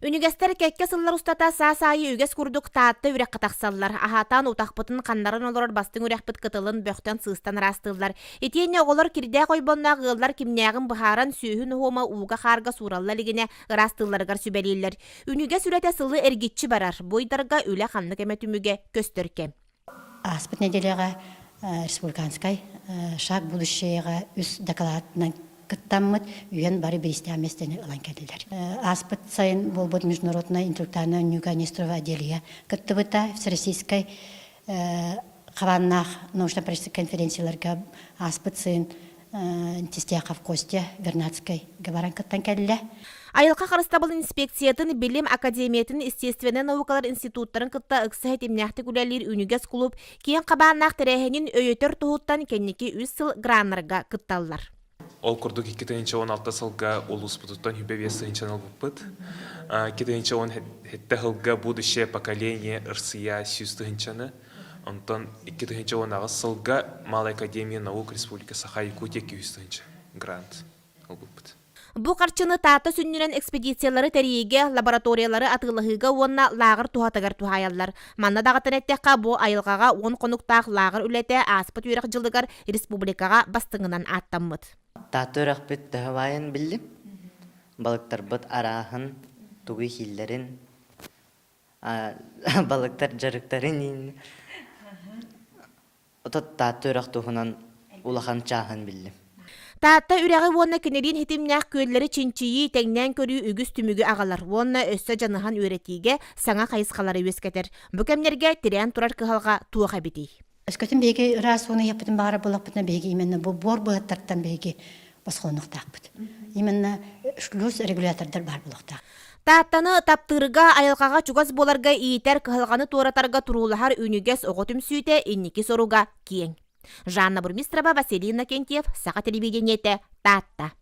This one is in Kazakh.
Үнігестер кәкке сыллар ұстата саа-сайы үгес күрдік таатты үрек қатақсаллар. Ахатан утақпытын қандарын олар бастың үрекпіт кытылын бөқтен сыстан растылар. Етейіне оғылар кирде қойбонна ғыллар кимнягын бұхаран сүйін хома уға қарға суралла лигіне растыларғар сүбелейлер. Үнігес үрете сылы әргетчі барар. Бойдарға үлі қанны кәметіміге көстірке. Аспыт неделяға республиканскай шаг будущеға үс докладынан кыттаммыт үйен бары бейсте аместені ылан кәділер. Аспыт сайын болбыт международная интеллектуальная Нюга-Нестрова отделия кыттыбыта всероссийской қаваннақ научно-практической конференцияларға аспыт сайын Тестяхов Костя Вернадской габаран кыттан кәділі. Айылқа қарыстабыл инспекциятын Билим Академиятын естественный наукалар институттарын кытта ықсы хетимняхты күләлер үнігес клуб кейін қабаннақ тірәхенін өйетер тұхыттан кәнеке 3 сыл граннарға кытталар. Ол күрдік 2016 сылға ол ұспытыттан хүбәвесі хинчанал бұппыт. 2017 сылға будущее поколение ырсия сүйісті хинчаны. Онтан 2016 сылға Мал Академия наук Республика Саха-Якутия күйістігінші грант ол бұппыт. Бұ қарчыны таты сүннерен экспедициялары тәрейге лабораториялары атылығыға онна лағыр тухатығар тухаялар. Манна дағытын әттеққа бұ айылғаға 10 қонуқтақ лағыр үләті аспыт үйрек жылдығар республикаға бастыңынан аттаммыд. Таты үйрек бүт дұғавайын білдім. Балықтар бұт арағын, тұғы хиллерін, балықтар жарықтарын отат таты үйрек тұғынан улахан чағын білдім. Таатта үрәғі онна кенерин хетимнях көйлері чинчиyi тәңнән көрі үгіз түмігі ағалар. Онна өссі жаныған өретіге саңа қайысқалары өскетер. Бүкемнерге тирән тұрар кығалға туаға бетей. Өскөтін бейге рас оны япытын бағара болақ бұтына бейге именно бұл бор бұғаттарттан бейге басқонықтақ бұд. Именно шлюз регулятордар бар болықтақ. Тааттаны таптырыға айылқаға чугас боларға иетер кығалғаны туаратарға тұрулахар үнігес оғытым сүйте иннеки соруға киен. Жанна Бурмистрова, Василий Иннокентьев, Саха телевидениете, Татта.